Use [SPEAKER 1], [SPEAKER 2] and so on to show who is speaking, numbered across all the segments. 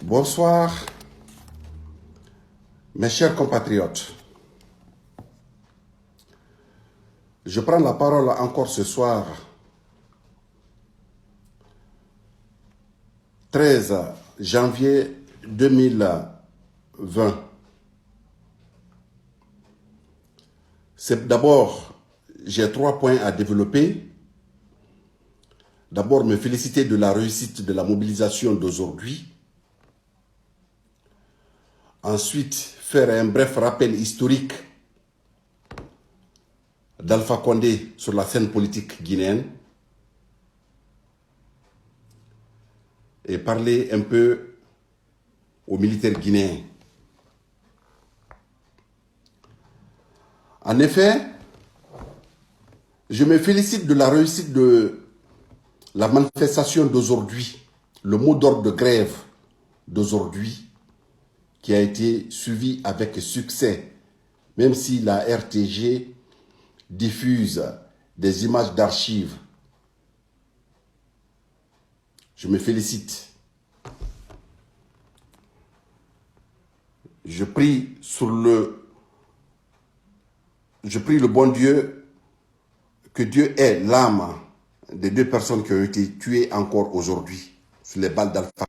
[SPEAKER 1] Bonsoir, mes chers compatriotes. Je prends la parole encore ce soir, 13 janvier 2020. C'est d'abord, j'ai 3 points à développer. D'abord, me féliciter de la réussite de la mobilisation d'aujourd'hui. Ensuite, faire un bref rappel historique d'Alpha Condé sur la scène politique guinéenne et parler un peu aux militaires guinéens. En effet, je me félicite de la réussite de la manifestation d'aujourd'hui, le mot d'ordre de grève d'aujourd'hui, qui a été suivi avec succès, même si la RTG diffuse des images d'archives. Je me félicite. Je prie le bon Dieu, que Dieu ait l'âme des 2 personnes qui ont été tuées encore aujourd'hui sur les balles d'Alpha.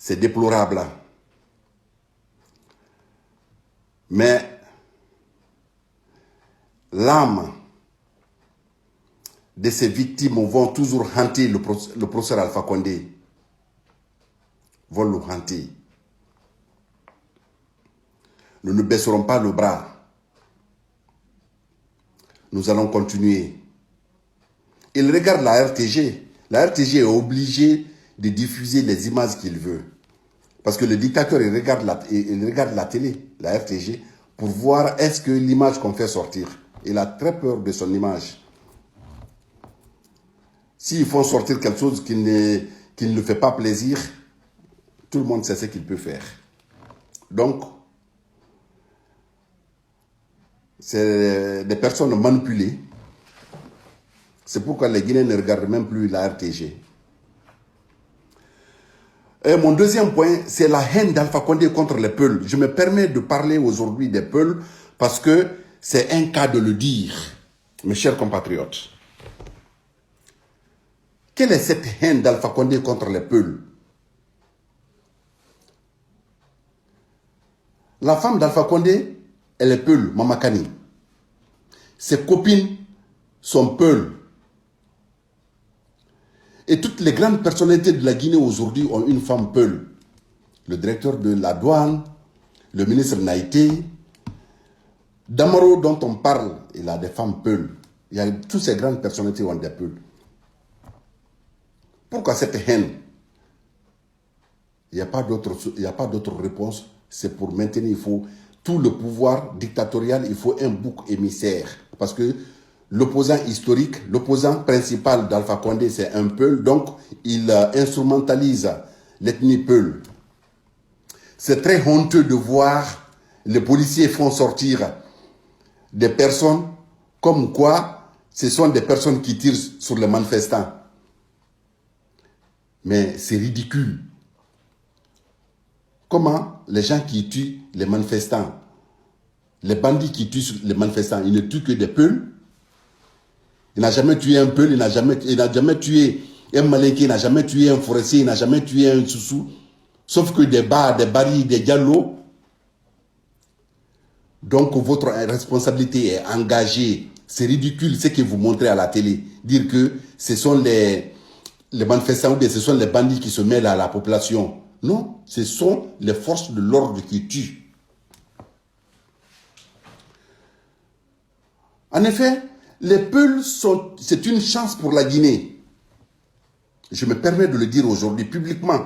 [SPEAKER 1] C'est déplorable. Mais l'âme de ces victimes vont toujours hanter le professeur Alpha Condé. Vont le hanter. Nous ne baisserons pas le bras. Nous allons continuer. Il regarde la RTG. La RTG est obligée de diffuser les images qu'il veut. Parce que le dictateur, il regarde la télé, la RTG, pour voir est-ce que l'image qu'on fait sortir. Il a très peur de son image. S'ils font sortir quelque chose qui ne le fait pas plaisir, tout le monde sait ce qu'il peut faire. Donc, c'est des personnes manipulées. C'est pourquoi les Guinéens ne regardent même plus la RTG. Et mon deuxième point, c'est la haine d'Alpha Condé contre les Peuls. Je me permets de parler aujourd'hui des Peuls parce que c'est un cas de le dire, mes chers compatriotes. Quelle est cette haine d'Alpha Condé contre les Peuls? La femme d'Alpha Condé, elle est Peul, Mamakani. Ses copines sont Peul. Et toutes les grandes personnalités de la Guinée aujourd'hui ont une femme Peul. Le directeur de la douane, le ministre Naïté, Damaro dont on parle, il a des femmes Peul. Toutes ces grandes personnalités ont des Peul. Pourquoi cette haine? Il n'y a pas d'autre réponse. C'est pour maintenir, il faut tout le pouvoir dictatorial, il faut un bouc émissaire. Parce que l'opposant historique, l'opposant principal d'Alpha Condé, c'est un Peul, donc il instrumentalise l'ethnie Peul. C'est très honteux de voir les policiers font sortir des personnes comme quoi ce sont des personnes qui tirent sur les manifestants. Mais c'est ridicule. Comment les gens qui tuent les manifestants, les bandits qui tuent les manifestants, ils ne tuent que des Peuls? Il n'a jamais tué un Peul, il n'a jamais tué un Malinké, il n'a jamais tué un forestier, il n'a jamais tué un Soussou, sauf que des Bas, des Bari, des Diallo. Donc votre responsabilité est engagée. C'est ridicule ce que vous montrez à la télé. Dire que ce sont les manifestants ou bien ce sont les bandits qui se mêlent à la population. Non, ce sont les forces de l'ordre qui tuent. En effet, les Peuls c'est une chance pour la Guinée. Je me permets de le dire aujourd'hui publiquement.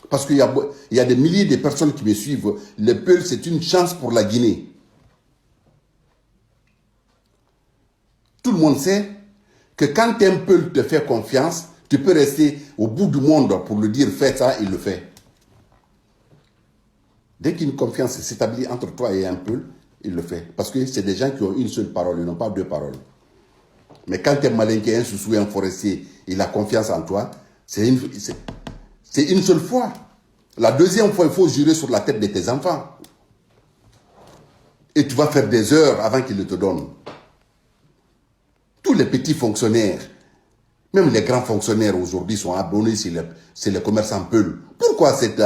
[SPEAKER 1] Parce qu'il y a des milliers de personnes qui me suivent. Les Peuls, c'est une chance pour la Guinée. Tout le monde sait que quand un Peul te fait confiance, tu peux rester au bout du monde pour le dire fais ça, il le fait. Dès qu'une confiance s'établit entre toi et un Peul, il le fait. Parce que c'est des gens qui ont une seule parole, ils n'ont pas 2 paroles. Mais quand tu es malinqué, un sous un forestier, il a confiance en toi, c'est une seule fois. La deuxième fois, il faut jurer sur la tête de tes enfants. Et tu vas faire des heures avant qu'il le te donne. Tous les petits fonctionnaires, même les grands fonctionnaires aujourd'hui sont abonnés sur les commerçants Peul. Pourquoi cette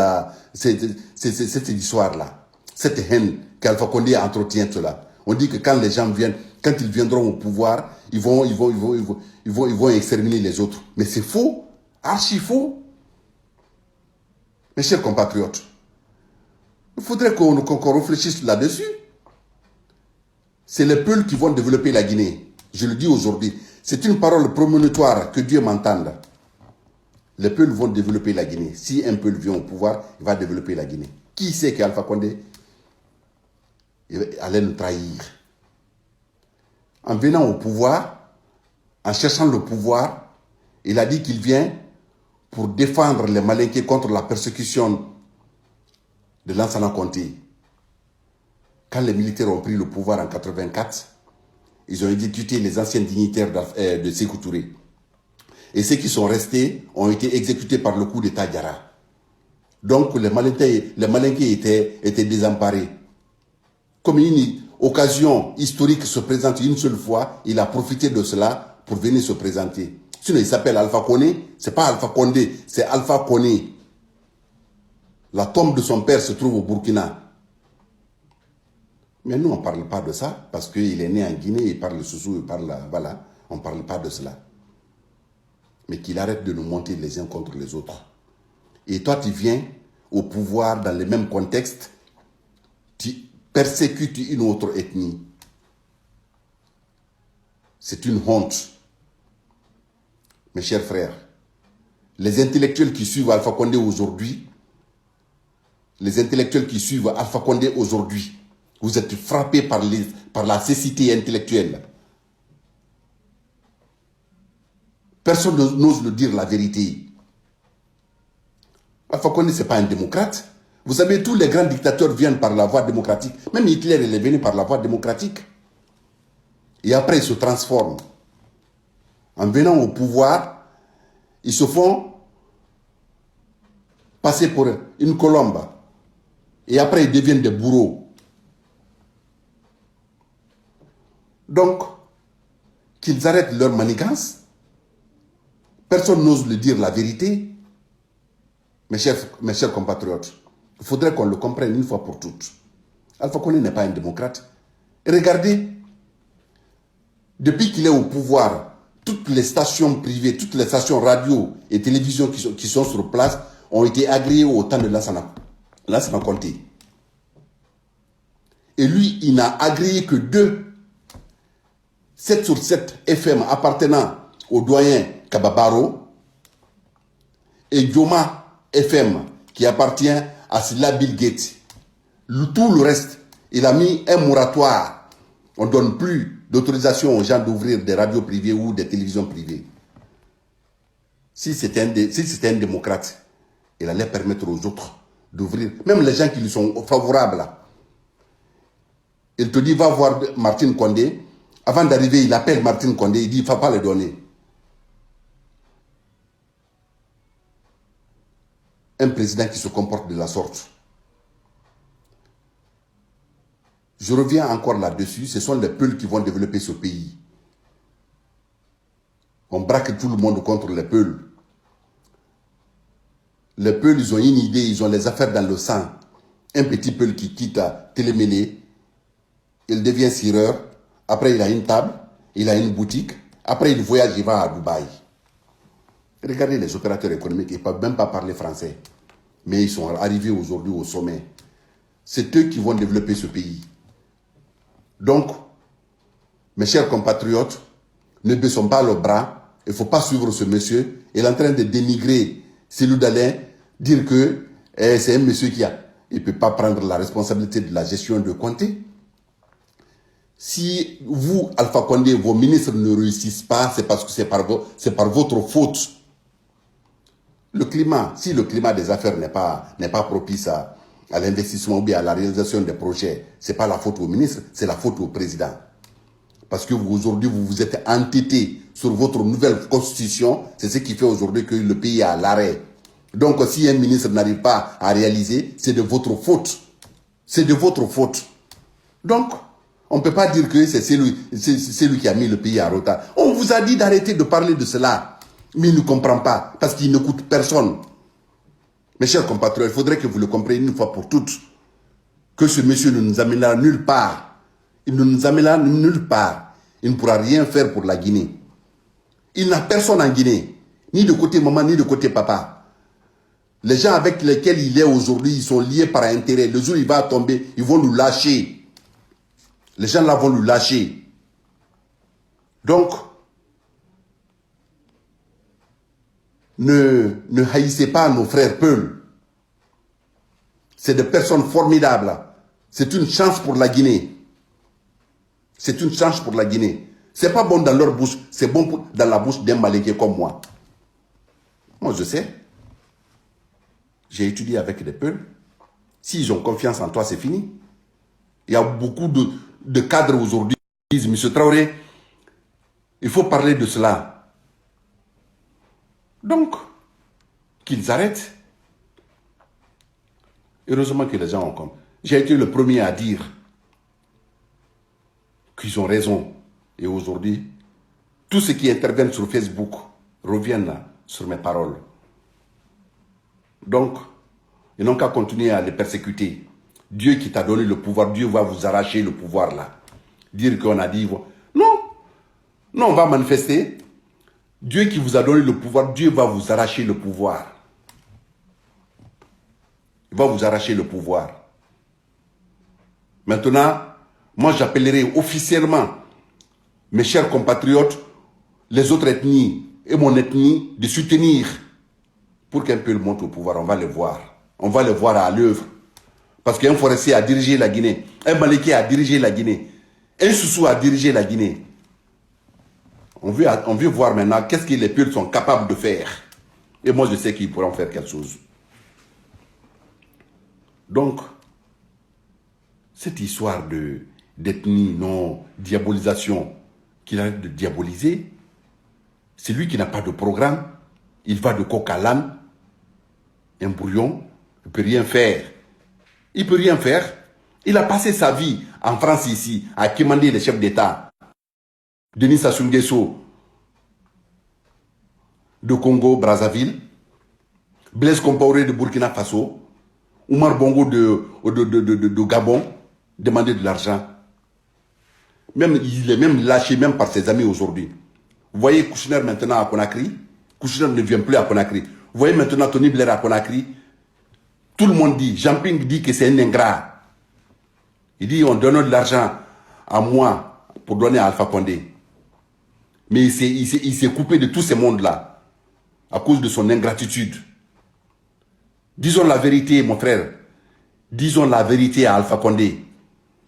[SPEAKER 1] histoire-là, cette haine qu'Alpha Condé entretient cela? On dit que quand les gens viennent, quand ils viendront au pouvoir, ils vont exterminer les autres. Mais c'est faux, archi faux. Mes chers compatriotes, il faudrait qu'on réfléchisse là-dessus. C'est les Peuls qui vont développer la Guinée. Je le dis aujourd'hui. C'est une parole prémonitoire, que Dieu m'entende. Les Peuls vont développer la Guinée. Si un Peul vient au pouvoir, il va développer la Guinée. Qui sait qu'Alpha Condé allait nous trahir? En venant au pouvoir, en cherchant le pouvoir, il a dit qu'il vient pour défendre les Malinqués contre la persécution de Lansana Conté. Quand les militaires ont pris le pouvoir en 1984, ils ont exécuté les anciens dignitaires de Sékou Touré. Et ceux qui sont restés ont été exécutés par le coup d'État Diarra. Donc les Malinqués étaient désemparés. Comme une occasion historique se présente une seule fois, il a profité de cela pour venir se présenter. Sinon, il s'appelle Alpha Koné. Ce n'est pas Alpha Condé, c'est Alpha Koné. La tombe de son père se trouve au Burkina. Mais nous, on ne parle pas de ça, parce qu'il est né en Guinée, il parle Soussou, il parle... Voilà, on ne parle pas de cela. Mais qu'il arrête de nous monter les uns contre les autres. Et toi, tu viens au pouvoir dans le même contexte, tu persécutes une autre ethnie. C'est une honte. Mes chers frères, les intellectuels qui suivent Alpha Condé aujourd'hui, vous êtes frappés par la cécité intellectuelle. Personne n'ose le dire la vérité. Alpha Condé, ce n'est pas un démocrate. Vous savez, tous les grands dictateurs viennent par la voie démocratique. Même Hitler, il est venu par la voie démocratique. Et après, ils se transforment. En venant au pouvoir, ils se font passer pour une colombe. Et après, ils deviennent des bourreaux. Donc, qu'ils arrêtent leur manigance. Personne n'ose le dire la vérité. Mes chers compatriotes, il faudrait qu'on le comprenne une fois pour toutes. Alpha Condé n'est pas un démocrate. Et regardez, depuis qu'il est au pouvoir, toutes les stations privées, toutes les stations radio et télévision qui sont sur place ont été agréées au temps de Lansana Conté. Et lui, il n'a agréé que 2. 7 sur 7 FM appartenant au doyen Kababaro et Joma FM qui appartient à Silla Bill Gates. Tout le reste, il a mis un moratoire. On ne donne plus d'autorisation aux gens d'ouvrir des radios privées ou des télévisions privées. Si c'était un démocrate, il allait permettre aux autres d'ouvrir. Même les gens qui lui sont favorables. Il te dit, va voir Martin Condé. Avant d'arriver, il appelle Martin Condé. Il dit, il ne faut pas le donner. Un président qui se comporte de la sorte. Je reviens encore là-dessus. Ce sont les Peuls qui vont développer ce pays. On braque tout le monde contre les Peuls. Les Peuls, ils ont une idée, ils ont les affaires dans le sang. Un petit Peul qui quitte à Télémélé, il devient sireur. Après, il a une table, il a une boutique. Après, il voyage, il va à Dubaï. Regardez les opérateurs économiques, ils ne peuvent même pas parler français. Mais ils sont arrivés aujourd'hui au sommet. C'est eux qui vont développer ce pays. Donc, mes chers compatriotes, ne baissons pas le bras. Il ne faut pas suivre ce monsieur. Il est en train de dénigrer Cellou Dalein, dire que c'est un monsieur qui a... Il ne peut pas prendre la responsabilité de la gestion de Conté. Si vous, Alpha Condé, vos ministres ne réussissent pas, c'est parce que c'est par votre faute. Le climat, si le climat des affaires n'est pas propice à l'investissement ou bien à la réalisation des projets, ce n'est pas la faute au ministre, c'est la faute au président. Parce que aujourd'hui, vous vous êtes entêté sur votre nouvelle constitution. C'est ce qui fait aujourd'hui que le pays est à l'arrêt. Donc, si un ministre n'arrive pas à réaliser, c'est de votre faute. C'est de votre faute. Donc, on ne peut pas dire que c'est lui qui a mis le pays à retard. On vous a dit d'arrêter de parler de cela. Mais il ne comprend pas, parce qu'il n'écoute personne. Mes chers compatriotes, il faudrait que vous le compreniez une fois pour toutes. Que ce monsieur ne nous amènera nulle part. Il ne nous amènera nulle part. Il ne pourra rien faire pour la Guinée. Il n'a personne en Guinée. Ni de côté maman, ni de côté papa. Les gens avec lesquels il est aujourd'hui, ils sont liés par intérêt. Le jour où il va tomber, ils vont nous lâcher. Les gens là vont nous lâcher. Donc, ne haïssez pas nos frères Peul. C'est des personnes formidables. C'est une chance pour la Guinée. C'est une chance pour la Guinée. C'est pas bon dans leur bouche, c'est bon dans la bouche d'un Malégué comme moi. Moi, je sais. J'ai étudié avec des Peuls. S'ils ont confiance en toi, c'est fini. Il y a beaucoup de cadres aujourd'hui qui disent, Monsieur Traoré, il faut parler de cela. Donc, qu'ils arrêtent. Heureusement que les gens ont compris. J'ai été le premier à dire qu'ils ont raison. Et aujourd'hui, tous ceux qui interviennent sur Facebook reviennent sur mes paroles. Donc, ils n'ont qu'à continuer à les persécuter. Dieu qui t'a donné le pouvoir, Dieu va vous arracher le pouvoir là. Dire qu'on a dit, non, non, on va manifester. Dieu qui vous a donné le pouvoir, Dieu va vous arracher le pouvoir. Il va vous arracher le pouvoir. Maintenant, moi j'appellerai officiellement mes chers compatriotes, les autres ethnies et mon ethnie de soutenir pour qu'un peu le monte au pouvoir. On va les voir. On va les voir à l'œuvre. Parce qu'un forestier a dirigé la Guinée. Un Maléké a dirigé la Guinée. Un Soussou a dirigé la Guinée. On veut voir maintenant qu'est-ce que les Peuls sont capables de faire. Et moi, je sais qu'ils pourront faire quelque chose. Donc, cette histoire d'ethnie, non, diabolisation, qu'il arrête de diaboliser, c'est lui qui n'a pas de programme. Il va de coq à l'âne, un brouillon, il ne peut rien faire. Il ne peut rien faire. Il a passé sa vie en France ici, à commander les chefs d'État. Denis Sassou Nguesso de Congo, Brazzaville, Blaise Compaoré de Burkina Faso, Oumar Bongo de Gabon, demander de l'argent. Il est même lâché même par ses amis aujourd'hui. Vous voyez Kouchner maintenant à Conakry. Kouchner ne vient plus à Conakry. Vous voyez maintenant Tony Blair à Conakry. Tout le monde dit, Jean-Ping dit que c'est un ingrat. Il dit on donne de l'argent à moi pour donner à Alpha Condé. Mais il s'est coupé de tous ces mondes-là à cause de son ingratitude. Disons la vérité, mon frère. Disons la vérité à Alpha Condé.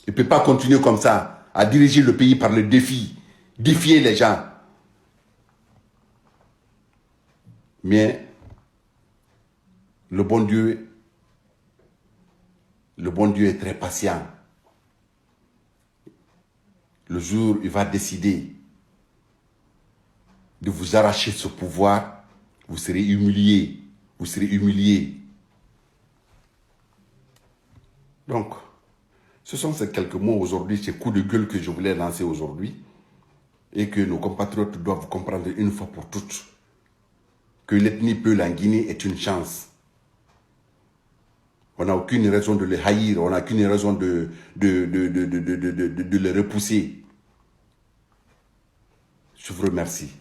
[SPEAKER 1] Il ne peut pas continuer comme ça à diriger le pays par le défi. Défier les gens. Mais le bon Dieu est très patient. Le jour où il va décider de vous arracher ce pouvoir, vous serez humilié. Vous serez humilié. Donc, ce sont ces quelques mots aujourd'hui, ces coups de gueule que je voulais lancer aujourd'hui. Et que nos compatriotes doivent comprendre une fois pour toutes que l'ethnie Peul en Guinée est une chance. On n'a aucune raison de les haïr, on n'a aucune raison de les repousser. Je vous remercie.